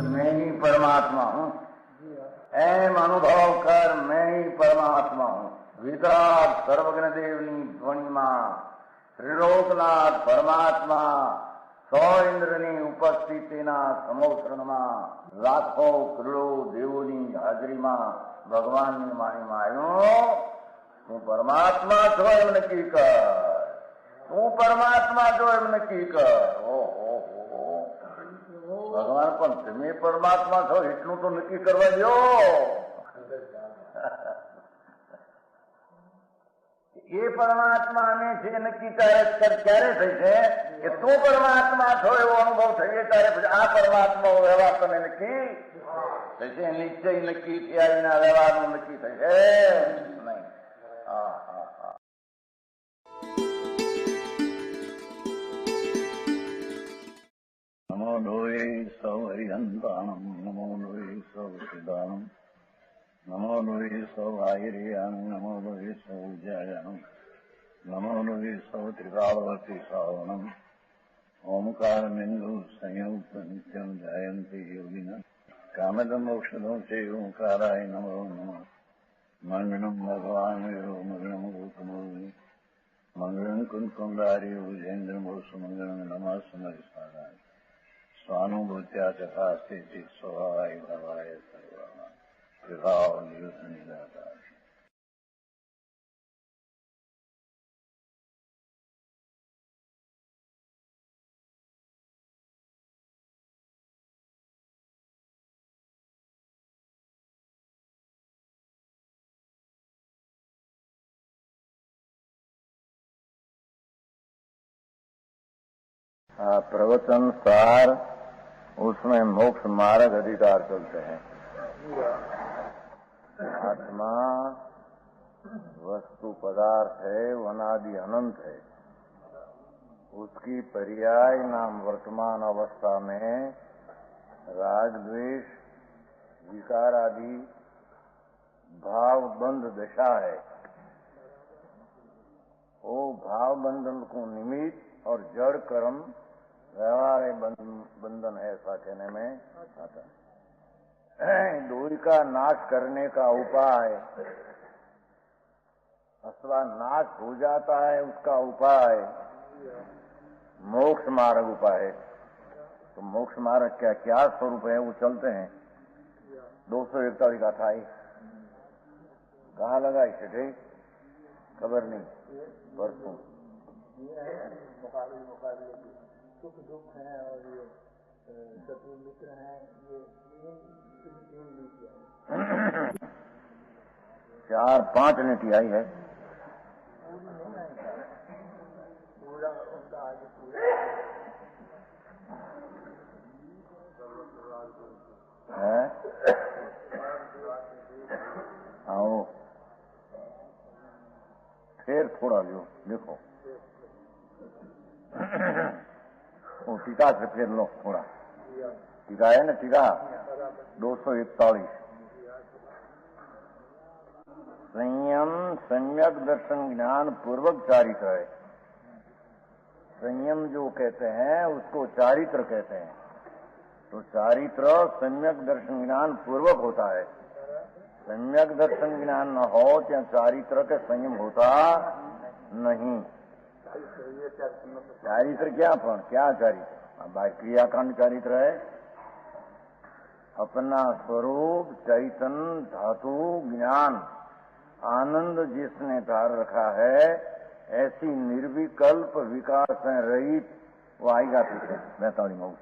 मैं ही परमात्मा हूँ, एम अनुभव कर मैं ही परमात्मा हूँ। वितराग सर्वज्ञ देवनी ध्वनिमा त्रिलोकनाथ परमात्मा सौ इंद्રની ઉપસ્થિતિના સમોત્સવમાં લાખો કરોડો દેવોની હાજરીમાં ભગવાનની વાણીમાં આવ્યો, તું પરમાત્મા છો એમ નક્કી કર, તું પરમાત્મા છો એમ નક્કી કર. ઓહો, ભગવાન પણ તમે પરમાત્મા છો એટલું તો નક્કી કરવા દો. એ પરમાત્માને છે નક્કી ક્યારે થઈ છે કે તું પરમાત્મા છો એવો અનુભવ થઈએ ત્યારે પછી આ પરમાત્મા વ્યવહાર તમે નક્કી થશે. નિશ્ચય નક્કી થયા વિના વ્યવહારનું નક્કી થશે નહીં. હા હા હા. નમો લોહે સૌ હરિહંતાણમ, નમો લોહે સૌ સિદ્ધાણમ, નમો લોહે સૌ આહિર્યાણમ, નમો લોહે સૌ જયાણમ, નમો લોહે સૌ ત્રિકાળવતી શ્રાવણમ. ઓમકારમિંદુ સંયુક્ત નિત્યમ જયંતિ યોગિના કામદમ મોક્ષદો છે ઓંકારાય નમો નમઃ. મંગળમ ભગવાન મંગળમ ગૌતમોર્મિ મંગળમ કુંકુંડારી વિજેન્દ્રમોષ મંગળમ નમઃ સમરિસારાય સ્વાનુભૂત્યા ચકાસ્તે ચિત સ્વભાવાય ભવાય સર્વમાં વિભાવ નિયુત નિરાકાર. प्रवचन सार उसमें मोक्ष मार्ग अधिकार चलते हैं. आत्मा वस्तु पदार्थ है, अनादि अनंत है. उसकी पर्याय नाम वर्तमान अवस्था में राग द्वेष विकार आदि भाव बंध दशा है. वो भाव बंधन को निमित्त और जड़ कर्म व्यवहार बंधन है ऐसा कहने में आता है. दूर का नाश करने का उपाय अथवा नाश हो जाता है उसका उपाय मोक्ष मार्ग उपाय है. तो मोक्ष मार्ग क्या क्या स्वरूप है वो चलते हैं. 241 का था. कहाँ लगा इसे ठीक खबर नहीं. परसों मुकाबले की सुख दुख है और ये शत्रु मित्र हैं, ये 4-5 नीति आई है. पूरा उनका आज पूरा है. आओ फिर थोड़ा लो देखो वो टीका से फिर लो थोड़ा. टीका है ना, टीका 241. संयम सम्यक दर्शन ज्ञान पूर्वक चारित्र है. संयम जो कहते हैं उसको चारित्र कहते हैं. तो चारित्र सम्यक दर्शन ज्ञान पूर्वक होता है. सम्यक दर्शन ज्ञान न हो क्या चारित्र के संयम होता नहीं. चारित्र क्या पण क्या चारित्र? क्रियाकांड चारित्र है. अपना स्वरूप चैतन्य धातु ज्ञान आनंद जिसने धार रखा है ऐसी निर्विकल्प विकार से रहित वो आएगा पीछे 42 में.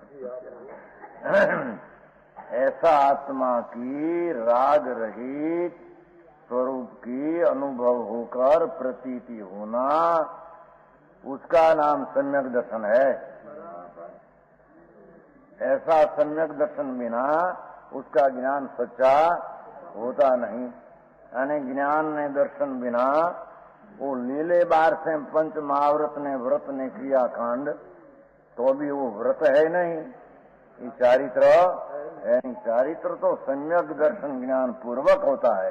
ऐसा आत्मा की राग रहित स्वरूप की अनुभव होकर प्रतीति होना उसका नाम सम्यक दर्शन है. ऐसा सम्यक दर्शन बिना उसका ज्ञान सच्चा होता नहीं. यानी ज्ञान ने दर्शन बिना वो लीले बार से पंच महाव्रत ने व्रत ने क्रिया कांड तो भी वो व्रत है नहीं. ये चारित्र चारित्र तो सम्यक दर्शन ज्ञान पूर्वक होता है।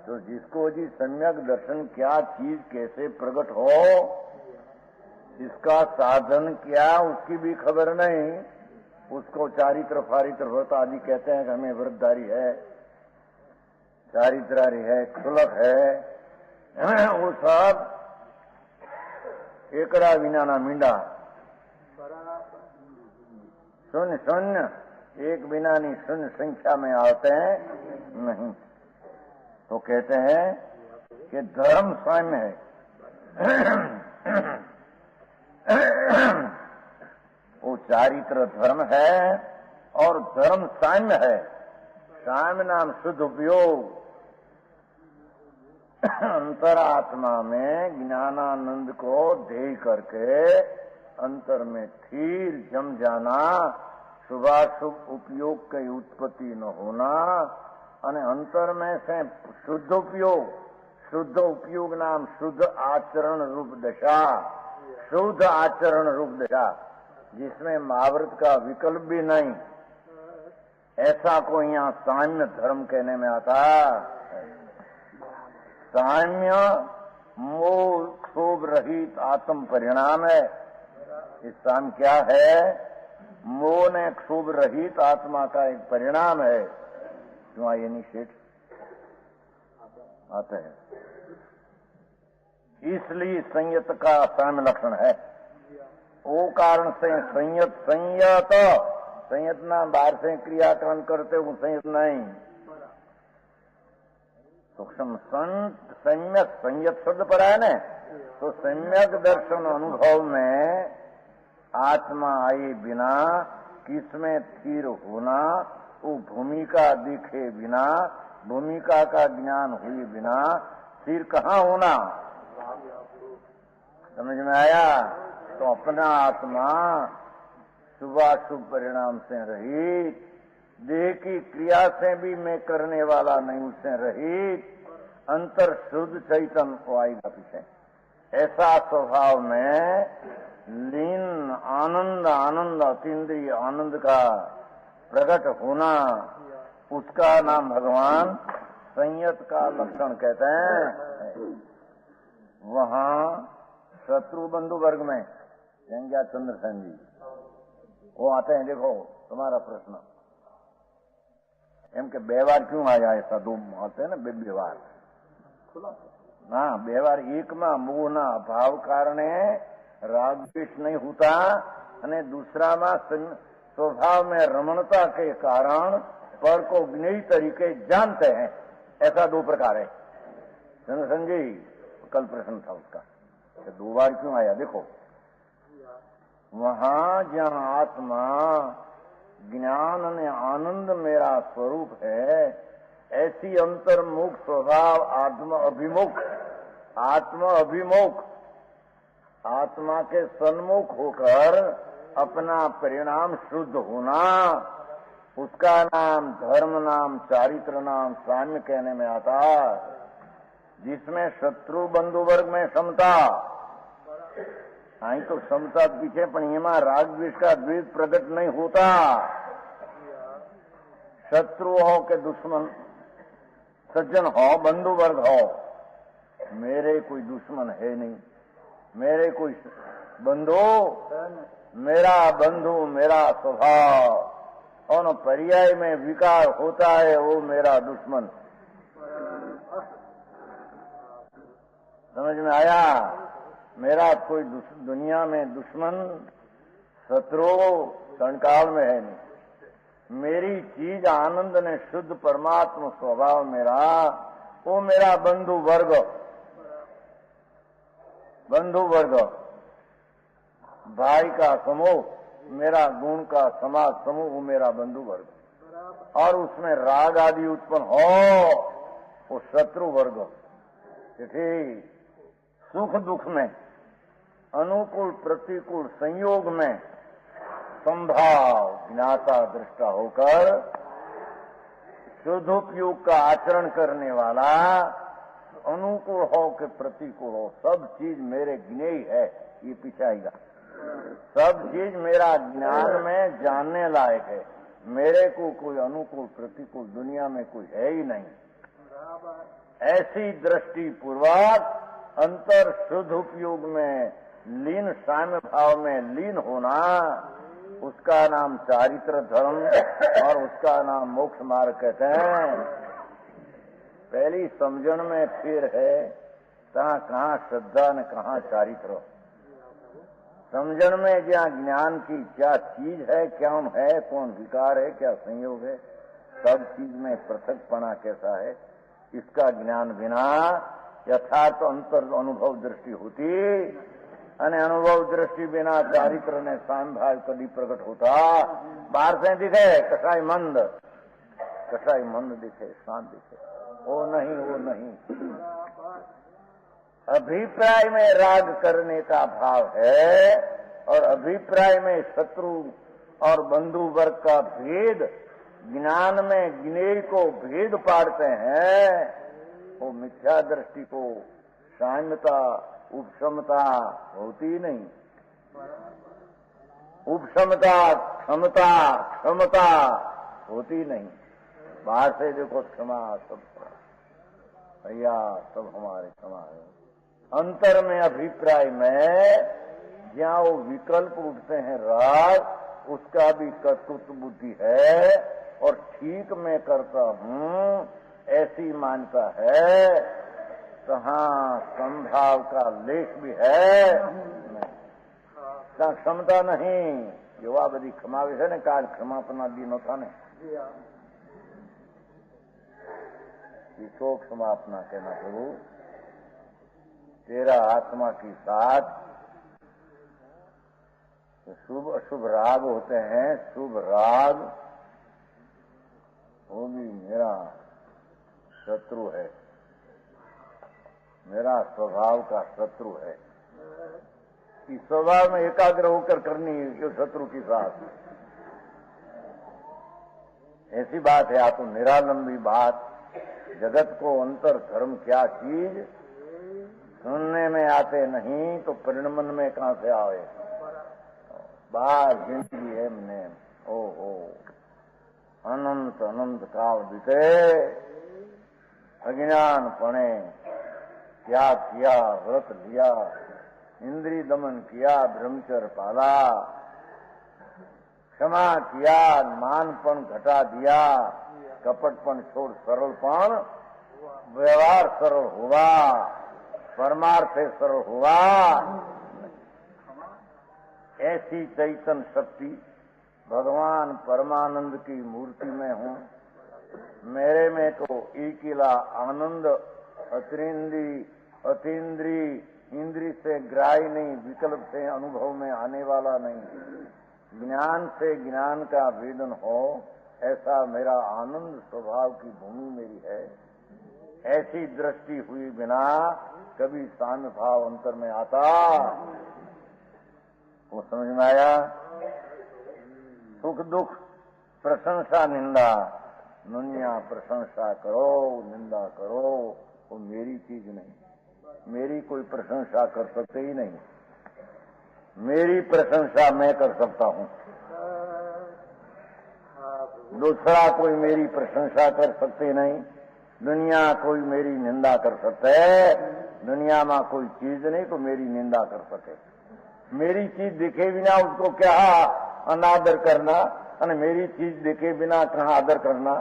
तो जिसको जी सम्यक दर्शन क्या चीज कैसे प्रकट हो, इसका साधन क्या उसकी भी खबर नहीं, उसको चारित्र फारित्र व्रत आदि कहते हैं कि हमें व्रतधारी है, चारित्रारी है, क्षुलक है, वो सब एकड़ा विना ना मींडा, शून्य शून्य, एक बिना नहीं शून्य संख्या में आते हैं नहीं। तो कहते हैं कि धर्म साम्य है। वो चारित्र धर्म है और धर्म साम्य है। साम्य नाम शुद्ध उपयोग। अंतरात्मा में ज्ञानानंद को ध्येय करके अंतर में स्थिर जम जाना, शुभाशुभ उपयोग की उत्पत्ति न होना, અને अंतर में से शुद्ध उपयोग नाम शुद्ध आचरण रूप दशा, शुद्ध आचरण रूप दशा जिसमें महावृत का विकल्प भी नहीं, ऐसा को यहाँ साम्य धर्म कहने में आता। साम्य मोह क्षोभ रहित आत्म परिणाम है। इस साम्य क्या है? मोह ने क्षोभ रहित आत्मा का एक परिणाम है। क्यों आइए नहीं सेठ आते हैं, इसलिए संयत का साम्य लक्षण है। वो कारण से संयत ना बाहर से क्रियाकरण करते वो संयत नहीं। सूक्ष्म संयत शब्द पर है न, तो सम्यक दर्शन अनुभव में आत्मा आए बिना किसमें स्थिर होना, वो भूमिका दिखे बिना, भूमिका का ज्ञान हुए बिना स्थिर कहाँ होना। समझ में आया? तो अपना आत्मा शुभाशुभ परिणाम से रहित, देह की क्रिया से भी मैं करने वाला नहीं उससे रहित, अंतर शुद्ध चैतन्य को आएगा पीछे। ऐसा स्वभाव में लीन आनंद अतीन्द्रिय आनंद का प्रकट होना, उसका नाम भगवान संयत का लक्षण कहते हैं। वहाँ शत्रु बंधु वर्ग में जंग्या चंद्र सेन जी वो आते हैं। देखो तुम्हारा प्रश्न एम के व्यवहार क्यों आया, ऐसा दो आते हैं ना व्यवहार ना, व्यवहार एक में मोह ना अभाव कारणे राग द्वेष नहीं होता, અને दूसरा में स्वभाव में रमणता के कारण पर को ज्ञेय तरीके जानते हैं। ऐसा दो प्रकार है। समझी? कल प्रश्न था उसका, दो बार क्यों आया? देखो वहां जहां आत्मा ज्ञान ने आनंद मेरा स्वरूप है, ऐसी अंतर्मुख स्वभाव आत्म अभिमुख आत्मा के सन्मुख होकर अपना परिणाम शुद्ध होना, उसका नाम धर्म नाम चारित्र नाम साम्य कहने में आता, जिसमें शत्रु बंधु वर्ग में समता। आई तो समता पीछे पण एमा राग द्वेष का द्वेष प्रकट नहीं होता। शत्रु हो के दुश्मन, सज्जन हो, बंधु वर्ग हो, मेरे कोई दुश्मन है नहीं, मेरे कोई बंधु, मेरा बंधु मेरा स्वभाव, और पर्याय में विकार होता है वो मेरा दुश्मन। समझ में आया? मेरा कोई दुनिया में दुश्मन शत्रु क्षणकाल में है नहीं। मेरी चीज आनंद ने शुद्ध परमात्मा स्वभाव मेरा, वो मेरा बंधु वर्ग भाई का समूह, मेरा गुण का समाज समूह, वो मेरा बंधु वर्ग। और उसमें राग आदि उत्पन्न हो वो शत्रु वर्ग। ठीक, सुख दुख में अनुकूल प्रतिकूल संयोग में संभाव ज्ञाता दृष्टा होकर शुद्धोपयोग का आचरण करने वाला, अनुकूल हो के प्रतिकूल हो, सब चीज मेरे ज्ञेय है। ये पीछे आएगा। सब चीज मेरा ज्ञान में जानने लायक है। मेरे को कोई अनुकूल प्रतिकूल दुनिया में कोई है ही नहीं। ऐसी दृष्टि पूर्वक अंतर शुद्ध उपयोग में लीन, साम्य भाव में लीन होना, उसका नाम चारित्र धर्म और उसका नाम मोक्ष मार्ग कहते हैं। पहली समझण में फिर है, कहाँ श्रद्धा न कहाँ चारित्र। समझण में जहाँ ज्ञान की क्या चीज है, क्या है, कौन विकार है, क्या संयोग है, सब चीज में पृथकपना कैसा है, इसका ज्ञान बिना यथार्थ अंतर अनुभव दृष्टि होती, અને अनुभव दृष्टि बिना चारित्र ने साम भाव कभी प्रकट होता। बाहर से दिखे कसाई मंद दिखे, शांत दिखे, वो नहीं। अभिप्राय में राग करने का भाव है और अभिप्राय में शत्रु और बंधु वर्ग का भेद, ज्ञान में ज्ञेय को भेद पाड़ते हैं, वो मिथ्या दृष्टि को साम्यता उपशमता होती नहीं। उपशमता क्षमता होती नहीं। बाहर से देखो क्षमा सब भैया सब हमारे क्षमा है, अंतर में अभिप्राय में जहाँ वो विकल्प उठते हैं राग, उसका भी कर्तृत्व बुद्धि है और ठीक मैं करता हूँ ऐसी मानता है, कहाँ संभाव का लेख भी है, क्षमता नहीं। युवा बड़ी क्षमावे है ने काल क्षमापना दी नता ने शोक क्षमापना कहना प्रभु, तेरा आत्मा के साथ शुभ अशुभ राग होते हैं। शुभ राग वो भी मेरा शत्रु है, मेरा स्वभाव का शत्रु है। इस स्वभाव में एकाग्र होकर करनी जो शत्रु के साथ ऐसी बात है। आप तो निरालंबी बात, जगत को अंतर धर्म क्या चीज सुनने में आते नहीं तो परिणमन में कहां से आवे। बार जिंदगी है मने ओहो अनंत अनंत काल बीते, अज्ञान पणे त्याग किया, व्रत लिया, इंद्रिय दमन किया, ब्रह्मचर्य पाला, क्षमा किया, मानपन घटा दिया, कपटपन छोड़ सरलपन, व्यवहार सरल हुआ, परमार्थ सरल हुआ। ऐसी चैतन्य शक्ति भगवान परमानंद की मूर्ति में हूँ। मेरे में तो एकिला आनंद अतीन्द्री इंद्री से ग्राही नहीं, विकल्प से अनुभव में आने वाला नहीं। ज्ञान से ज्ञान का वेदन हो, ऐसा मेरा आनंद स्वभाव की भूमि मेरी है। ऐसी दृष्टि हुई बिना कभी साम्य भाव अंतर में आता, वो समझ में आया। सुख दुख प्रशंसा निंदा, दुनिया प्रशंसा करो निंदा करो, वो मेरी चीज नहीं। मेरी कोई प्रशंसा कर सकते ही नहीं। मेरी प्रशंसा मैं कर सकता हूँ, दूसरा कोई मेरी प्रशंसा कर सकते नहीं। दुनिया कोई मेरी निंदा कर सकते है, दुनिया में कोई चीज नहीं तो मेरी निंदा कर सके। मेरी चीज दिखे बिना उसको क्या अनादर करना, और मेरी चीज दिखे बिना कहाँ आदर करना।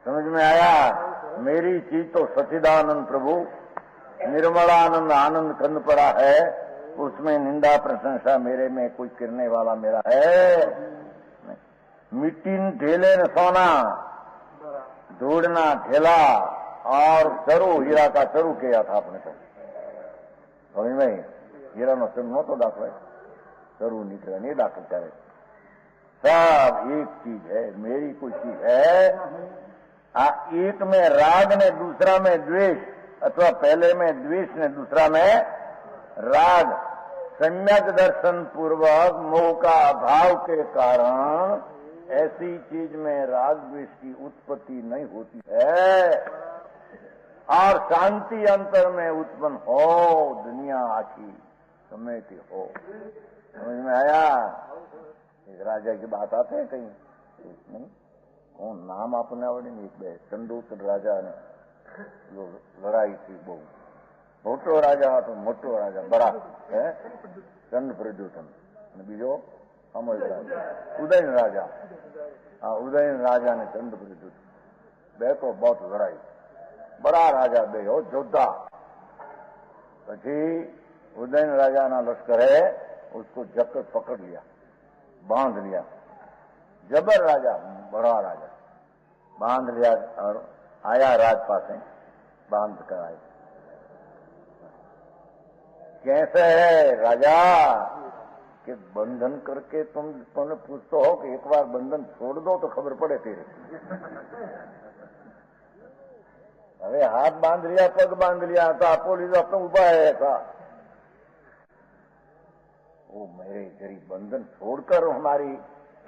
समझ में आया। मेरी चीज तो सच्चिदानंद प्रभु निर्मलानंद आनंद कंद पड़ा है, उसमें निंदा प्रशंसा मेरे में कोई करने वाला मेरा है। मिट्टी ढेले न सोना, ढूंढना ढेला और चरु, हीरा का चरु किया था आपने तो समझ में। हीरा नो सिम नो तो दाखले, चरु निकले नहीं दाखिल करे। सब एक चीज है, मेरी कोई चीज है। एक में राग ने, दूसरा में द्वेष, अथवा पहले में द्वेष ने, दूसरा में राग। सम्यक दर्शन पूर्वक मोह का अभाव के कारण ऐसी चीज में राग द्वेष की उत्पत्ति नहीं होती है, और शांति अंतर में उत्पन्न हो, दुनिया आखी समेटी हो। समझ में आया। एक राजा की बात आते हैं कहीं नहीं, कौन नाम आपने आवड़े नहीं, एक चंदूत राजा ने जो लड़ाई थी बहू, मोटो राजा तो मोटो राजा बड़ा है चंद प्रद्युतन, बीजो अमर उदयन राजा, हाँ उदयन राजा ने चंद प्रद्युतन बे तो बहुत लड़ाई, बड़ा राजा बे हो जोधा, पी उदयन राजा ना लश्कर है उसको जकड़ पकड़ लिया, बांध लिया, जबर राजा बड़ा राजा बांध लिया और आया राजपास है, बांध कर आए, कैसे है राजा कि बंधन करके तुमने पूछते हो कि एक बार बंधन छोड़ दो तो खबर पड़े तेरे, अरे हाथ बांध लिया पग बांध लिया था पुलिस अपना उबा है ऐसा, वो मेरे गरीब बंधन छोड़कर हमारी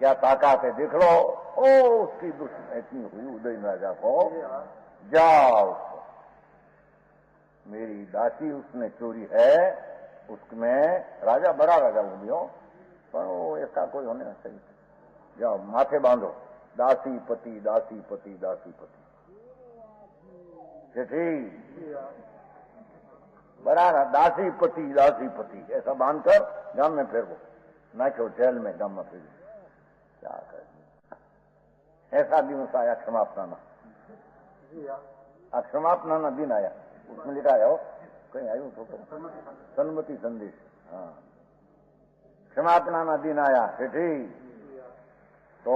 क्या ताकत है देख लो, ओ उसकी दुश्मन इतनी हुई उदयन राजा को, जाओ उसको, मेरी दासी उसने चोरी है, उसमें राजा बड़ा राजा हो गया पर वो ऐसा कोई होने नहीं चाहिए, जाओ माथे बांधो, दासी पति दासी पति दासी पति, ठीक बड़ा ना दासी पति ऐसा बांधकर गांव में फेरवो, ना क्यों जेल में गांव में फिर क्या कर, ऐसा दिवस आया क्षमापना, क्षमापना दिन आया, उसमें लिखा है कहीं आयु तो सन्मति संदेश, हाँ क्षमापना दिन आया ठीक, तो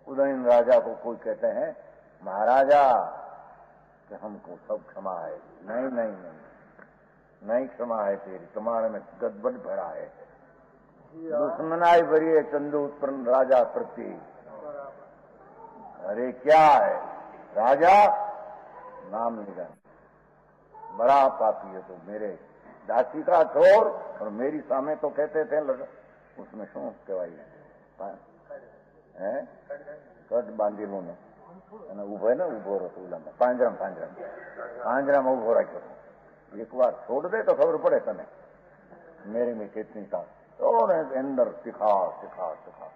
उदयन राजा को कोई कहते हैं महाराजा कि हमको सब क्षमा है, नहीं नहीं नहीं नहीं क्षमा है तेरी, तुम्हारे में गड़बड़ भरा है, दुश्मनाई भरी है चंदू उत्पन्न राजा प्रति, अरे क्या है राजा नाम लिखा, बड़ा पापी है तो मेरे दासी का छोर और मेरी सामे तो कहते थे उसमें शू कहवाई है कट बांधेलू ने उभो ने उभो रसोलाમાં પાંજરામાં ઉભો રાખ્યો, एक बार छोड़ दे तो खबर पड़े तने मेरे में कितनी था, तो अंदर सिखा सिखा सिखा,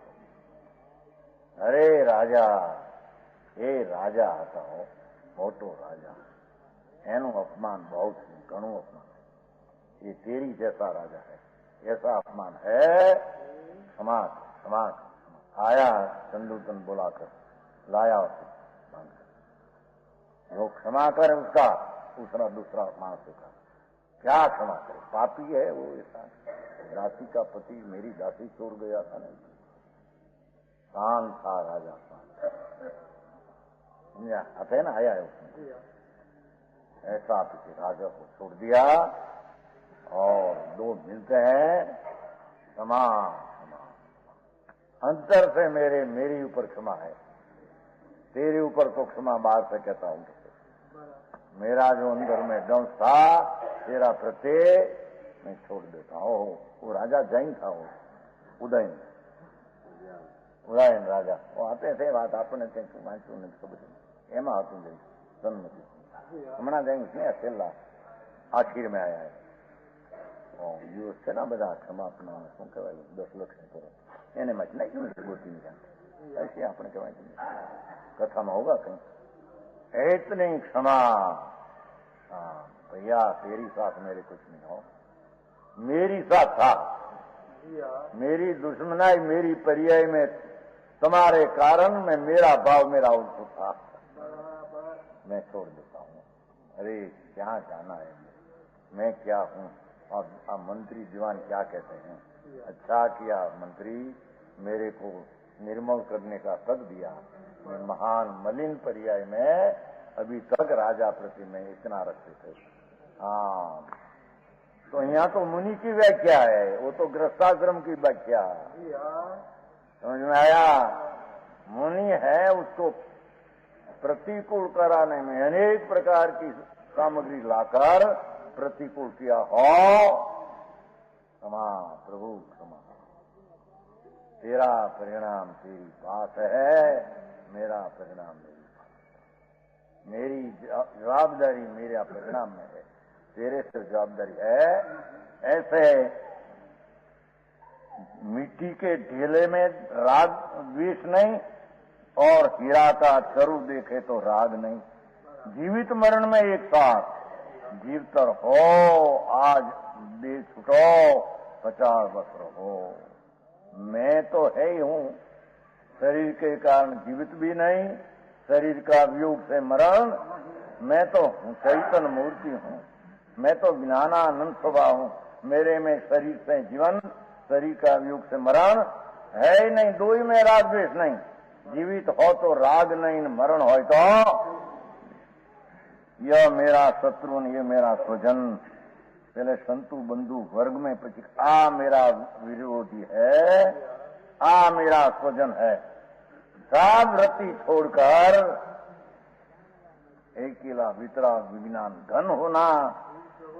अरे राजा ए राजा आता हो मोटो राजा, एनु अपमान बहुत घणु अपमान, ये तेरी जैसा राजा है ऐसा अपमान है, क्षमा क्षमा, आया चंदूतन बुलाकर लाया उसे, जो क्षमा करे उसका दूसरा मानस का क्या क्षमा करे, पापी है वो ऐसा, दासी का पति मेरी दासी चोर गया था नहीं, शान था राजा समझा, आते है ना आया है उसमें, ऐसा किसी राजा को छोड़ दिया और दो मिलते हैं, क्षमा क्षमा, अंतर से मेरी ऊपर क्षमा है, तेरे ऊपर तो क्षमा बाहर से कहता हूं, मेरा जो अंदर में दंश था तेरा प्रत्यय मैं छोड़ देता हूं, वो राजा जैन था, वो उदयन राजा, वो आते थे बात आपने वांचू नहीं खबर एमा હતું જૈન સન્મતિ, હમણાં જૈન ને છેલ્લા આખીર में आया है, યુએસ છે ને બધા ક્ષમાપના શું કહેવાય 10 લક્ષ કરો એને માં નહીં ગોતી નહીં, ऐसे આપણે કહેવાય कथाમાં होगा कहीं, इतनी क्षमा, हाँ भैया तेरी साथ मेरे कुछ नहीं हो, मेरी साथ था, मेरी दुश्मनाई मेरी पर्याय में तुम्हारे कारण में मेरा भाव मेरा उल्टू था, मैं छोड़ देता हूँ, अरे क्या जाना है मैं क्या हूँ, और मंत्री दीवान क्या कहते हैं, अच्छा किया मंत्री मेरे को निर्मल करने का तक दिया, मैं महान मलिन पर्याय में अभी तक राजा प्रति में इतना रखते थे, हाँ तो यहाँ तो मुनि की व्याख्या है, वो तो गृहस्थाश्रम की व्याख्या, समझ में आया, मुनि है उसको प्रतिकूल कराने में अनेक प्रकार की सामग्री लाकर प्रतिकूल किया हो, क्षमा प्रभु क्षमा, तेरा परिणाम तेरी बात है, मेरा परिणाम मेरी बात, मेरी जवाबदारी मेरा परिणाम में है, तेरे से जवाबदारी है, ऐसे मिट्टी के ढेले में राग द्वेष नहीं, और हीरा का चरु देखे तो राग नहीं। जीवित मरण में एक साथ, जीवतर हो आज दे छुटो 50 वर्ष रहो। मैं तो है ही हूं, शरीर के कारण जीवित भी नहीं, शरीर का वियोग से मरण। मैं तो हूं चैतन्य मूर्ति हूं, मैं तो ज्ञानानंद स्वभाव हूं। मेरे में शरीर से जीवन, शरीर का वियोग से मरण है ही नहीं। दो ही में राग द्वेष नहीं। जीवित हो तो राग नहीं, मरण हो तो यह मेरा शत्रु, ये मेरा स्वजन। पहले संतु बंधु वर्ग में पची आ मेरा विरोधी है, आ मेरा स्वजन है। सब रति छोड़कर अकेला वितराग विज्ञान घन होना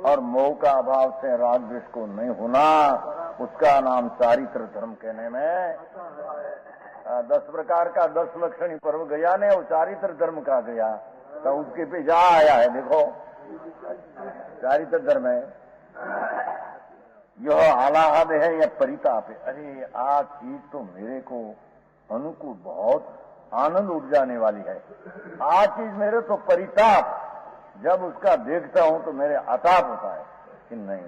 और मोह का अभाव से राग द्वेष को नहीं होना, उसका नाम चारित्र धर्म कहने में 10 प्रकार का 10 लक्षणी पर्व गया ने, वो चारित्र धर्म का गया। तो उसके पे जा आया है, देखो चारित्र धर्म है। यह आलाहद है या परिताप है। अरे आ चीज तो मेरे को अनुकूल बहुत आनंद उठ जाने वाली है। आ चीज मेरे तो परिताप, जब उसका देखता हूं तो मेरे अताप होता है कि नहीं,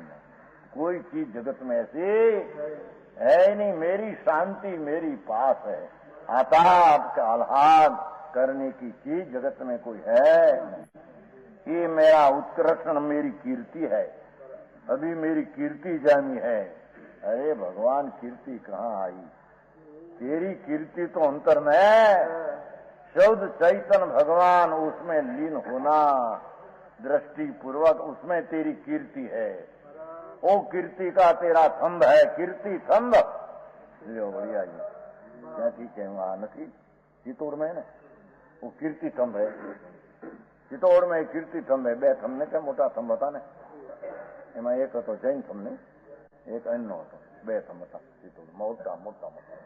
कोई चीज जगत में ऐसी है नहीं। मेरी शांति मेरी पास है। आताप का आह्लाद करने की चीज जगत में कोई है नहीं। ये मेरा उत्कर्षण, मेरी कीर्ति है। अभी मेरी कीर्ति जानी है। अरे भगवान, कीर्ति कहाँ आई? तेरी कीर्ति तो अंतर में है। शुद्ध चैतन्य भगवान, उसमें लीन होना दृष्टि पूर्वक, उसमें तेरी कीर्ति है। वो कीर्ति का तेरा थंब है, कीर्ति थंब। लो बढ़िया जी, क्या ठीक है वहां नहीं चित्तौड़ में ना, वो कीर्ति थंब है। चित्तौड़ में कीर्ति थंब है। बे थंब ने क्या मोटा थंब होता ने, एम एक तो जैन थंब ने, एक अन्य होता, बे थंब था चित्तौड़, मोटा मोटा मोटा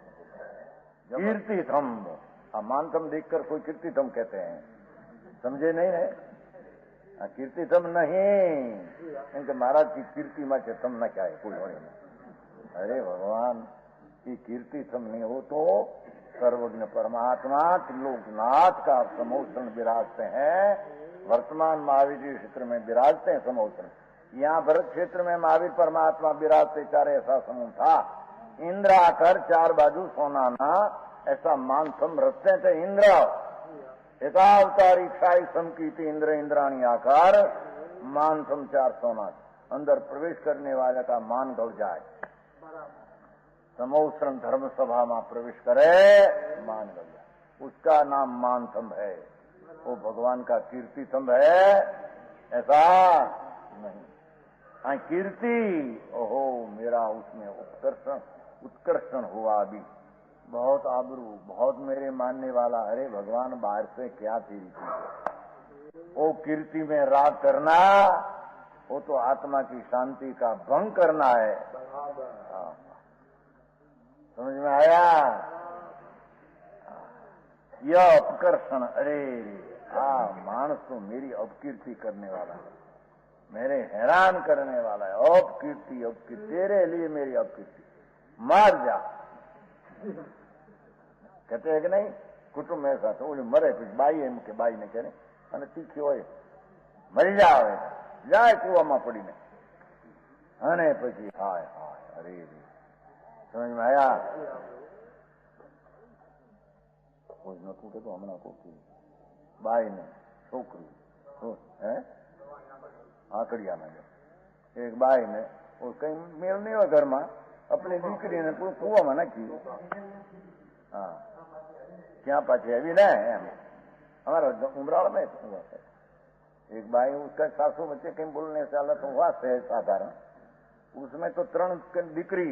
कीर्ति थंब। मान थंब देखकर कोई कीर्ति थंब कहते हैं, समझे नहीं है? कीर्ति थम नहीं, इनके महाराज की कीर्ति में थम न क्या है कोई और नहीं। अरे भगवान की कीर्ति थम नहीं हो तो सर्वज्ञ परमात्मा त्रिलोकनाथ का समोषण विराजते हैं। वर्तमान महावीर क्षेत्र में विराजते हैं समोषण। यहाँ भरत क्षेत्र में महावीर परमात्मा विराजते चार, ऐसा समूह था। इंद्र आकर चार बाजू सोनाना ऐसा मानसम रचते थे। इंद्र एकावतारी क्षाई समकीति इंद्र इंद्राणी आकार मान समचार सोना, अंदर प्रवेश करने वाले का मान गौ जाए। समोषण धर्म सभा में प्रवेश करे, मान गौ जाए, उसका नाम मान थंब है। वो भगवान का कीर्ति थंब है, ऐसा नहीं। कीर्ति ओहो मेरा उसमें उत्कर्षण हुआ। अभी बहुत आबरू, बहुत मेरे मानने वाला। अरे भगवान, बाहर से क्या तेरी चीज? वो कीर्ति में राग करना, वो तो आत्मा की शांति का भंग करना है। समझ में आया? यह अपकर्षण, अरे मानस तो मेरी अपकीर्ति करने वाला है, मेरे हैरान करने वाला है। अपकीर्ति अपकीर्ति, तेरे लिए मेरी अपकीर्ति, मार जा कहते हैं कि नहीं? कुटुंब ऐसा था, वो मरे कुछ बाई एम के बाई ने कहने અને તીખી હોય મરી જાવે, જાય કુવામાં પડીને, અને પછી હાય હાય અરે સમજ में आया? કોઈ નતું કે તો હમણાં કોઈ બાઈ ને છોકરી હે આકડિયા में एक बाई ने वो कहीं मेल नहीं हुआ घर में, अपनी दीकरी ने कुआ में नाखी। हाँ क्या पाछे अभी ना है हमारा उमराल में एक बाई, उसका सासू बच्चे कहीं बोलने से हालत हुआ से साधारण। उसमें तो 3 दीकरी,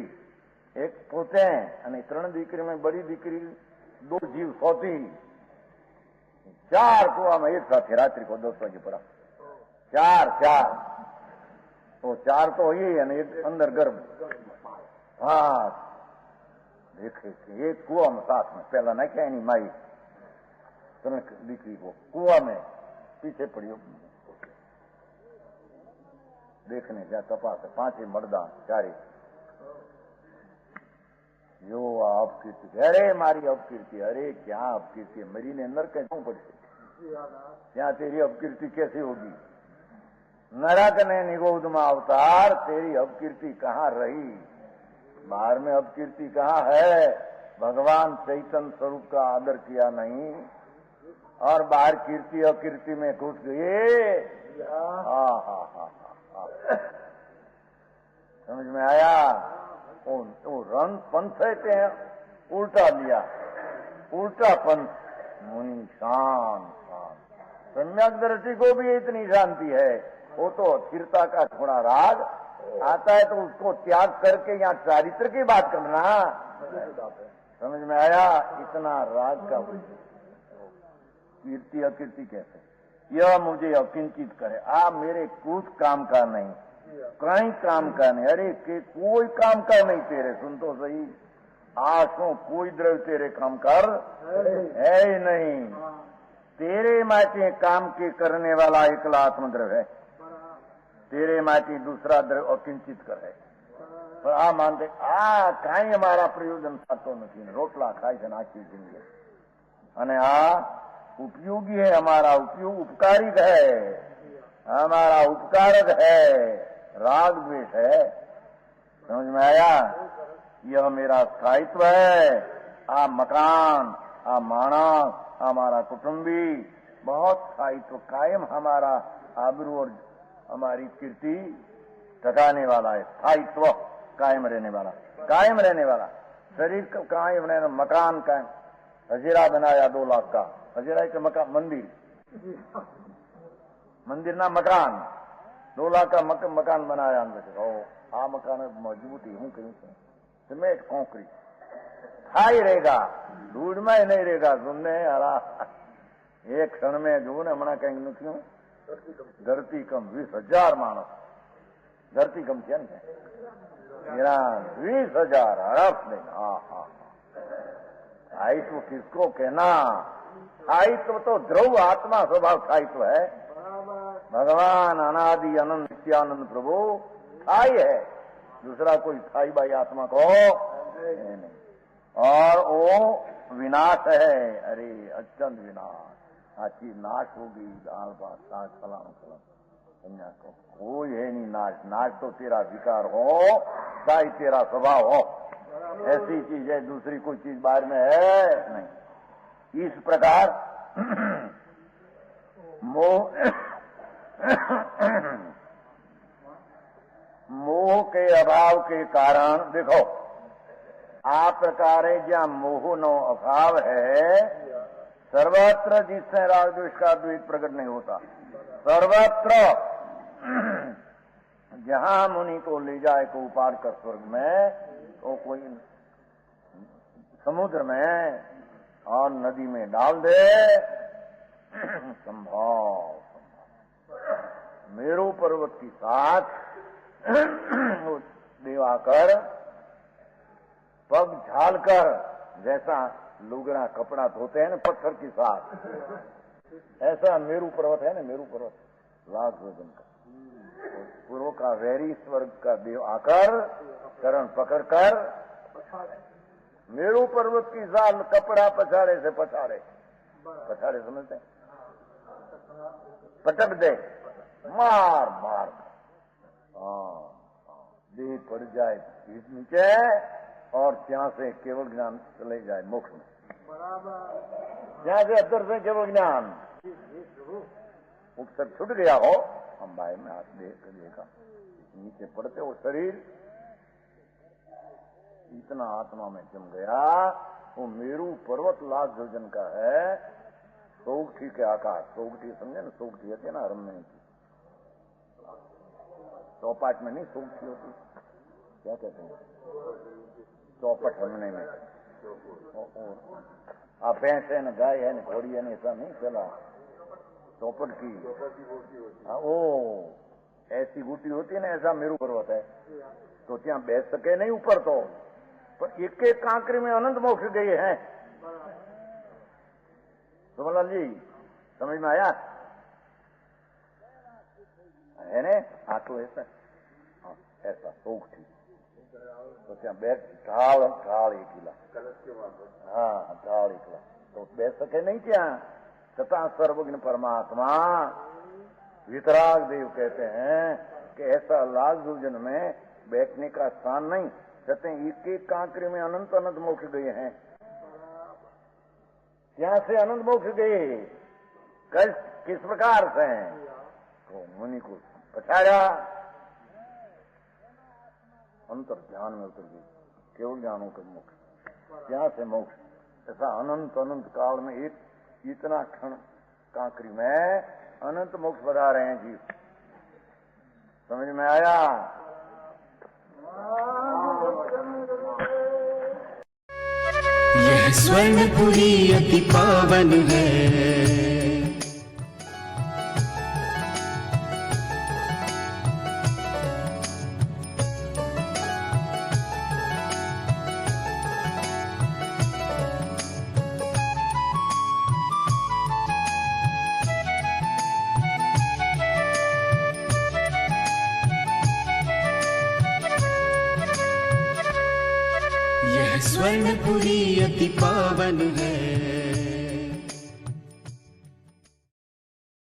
एक पोते हैं, 3 दीकरी में बड़ी दीकरी 2 जीव सोती, 4 कुआ में एक साथ रात्रि को 10 बजे पड़ा। 4 तो 4 तो ही है, एक अंदर गर्भ। हाँ देखे एक कुआ में साथ में, पहला नहीं क्या नहीं माई 3 दीकरी को कुआ में पीछे पड़ी, देखने जा तपास 5 मर्दा 4 જો આ અપકીર્તિ, અરે મારી અપકીર્તિ, અરે क्या अपकीर्ति, मेरी ने नरक क्यों पड़શે? ત્યાં तेरी अपकीर्ति कैसी होगी? नरक ने निगोद में अवतार, तेरी अपकीर्ति कहाँ रही? बाहर में अपकीर्ति कहाँ है? भगवान चैतन्य स्वरूप का आदर किया नहीं और बाहर कीर्ति अकीर्ति में घुस गए। समझ में आया? वो रंग पंथ है, उल्टा लिया, उल्टा पंथ। मुनि शांत शांत, सम्यक दर्शी को भी इतनी शांति है। वो तो स्थिरता का थोड़ा राग आता है तो उसको त्याग करके यहाँ चारित्र की बात करना। समझ में आया? इतना राग का कीर्ति अकीर्ति कैसे? यह मुझे अकिंचित करे, आप मेरे कुछ काम का नहीं, कहीं काम का नहीं। अरे के कोई काम का नहीं तेरे, सुन तो सही, आसों कोई द्रव्य तेरे काम कर है ही नहीं। तेरे माटे काम के करने वाला एकला आत्मद्रव्य है, तेरे माटे दूसरा द्रव्य अकिंचित करे। पर आ मानते आ कहीं हमारा प्रयोजन થતો નથી, રોટલા ખાય છે આખી જિંદગી, અને આ उपयोगी है, हमारा उपयोग उपकारिक है, हमारा उपकारक है, राग द्वेष है। समझ में आया? यह मेरा स्थायित्व है। आ मकान, आ मानस, हमारा कुटुंबी बहुत स्थायित्व, कायम हमारा आबरू और हमारी कीर्ति टकाने वाला है। स्थायित्व कायम रहने वाला, कायम रहने वाला। शरीर का कायम रहना, मकान कायम। हजीरा बनाया 2 लाख का, हजीरा के मकान, मंदिर ना मकान, 2 लाख का मकान बनाया अंदर। आ मकान मजबूती हूँ कहीं से, सीमेंट कंक्रीट खाई रहेगा, दूध में नहीं रहेगा। सुनने हरा एक क्षण में जो ने हमारा कहीं नहीं, धरती कम 20,000 मानस, धरती कम क्या 20,000 हड़प लेना। स्थायित्व किसको कहना? स्थायित्व तो ध्रुव आत्मा स्वभाव स्थायित्व है। भगवान अनादि अनंत नित्यानंद प्रभु स्थायी है, दूसरा कोई स्थायी बाई आत्मा को नहीं। और वो विनाश है, अरे अत्यंत विनाश। आज चीज नाश होगी, दाल भात साग फलाना फलाना, कोई है नहीं नाश। नाश तो तेरा विकार हो, स्थायी तेरा स्वभाव हो, ऐसी चीज है, दूसरी कोई चीज बाहर में है नहीं। इस प्रकार मोह के अभाव के कारण, देखो आ प्रकार जहाँ मोह नो अभाव है, सर्वत्र जिससे राग द्वेष का द्वेष प्रकट नहीं होता, सर्वत्र जहां मुनि को ले जाए को उपार कर स्वर्ग में, तो कोई समुद्र में और नदी में डाल दे, संभव। मेरू पर्वत के साथ देवाकर पग झालकर, जैसा लुगड़ा कपड़ा धोते हैं ना पत्थर के साथ, ऐसा मेरू पर्वत है ना, मेरू पर्वत लाख वजन का, पूर्व का वैरी स्वर्ग का देव आकर चरण पकड़कर मेरू पर्वत की साल कपड़ा पछाड़े से पछाड़े, पछाड़े समझते हैं, पटक दे, मार मार, देह पड़ जाए नीचे और ત્યાં से केवल ज्ञान चले जाए मोक्ष में, ત્યાં से अंदर से केवल ज्ञान उपसर्ग छूट गया हो, हम भाई में हाथ देखा नीचे पड़ते वो शरीर इतना आत्मा में जम गया, वो मेरू पर्वत लाख योजन का है, सौगठी के आकार, सौगठी समझे ना, सौगठी होती है ना हरम में, चौपाट में नहीं सौगठी होती, क्या कहते हैं चौपट हमने में, आप भैंस है न गाय है न घोड़ी है न, ऐसा नहीं चला, चौपट की, ओ ऐसी बूटी होती है ना, ऐसा मेरू पर्वत है, तो ત્યાં બેસ सके नहीं ऊपर तो, पर एक एक कांकरी में अनंत मोक्ष गए हैं। सुमलाल जी समझ में आया है ने? हाँ तो ऐसा, ऐसा सौगठी તો ત્યાં બે ઢાળ એકલા, हाँ ढाल एकला, तो बैठ सके नहीं क्या? तथा सर्वज्ञ परमात्मा वितराग देव कहते हैं कि ऐसा लाख दुर्जन में बैठने का स्थान नहीं, कहते हैं एक एक कांकरे में अनंत अनंत मोक्ष गए हैं। यहाँ से अनंत मोक्ष गए, किस प्रकार से? तो मुनि को पछाड़ा, अंतर ध्यान में उतर गई, केवल ज्ञानों के मोक्ष, यहाँ से मोक्ष। ऐसा अनंत अनंत काल में एक इतना क्षण कांकरी में अनंत मोक्ष बता रहे हैं जीव। समझ में आया? यह स्वर्णपुरी अति पावन है, यह स्वर्णपुरी अति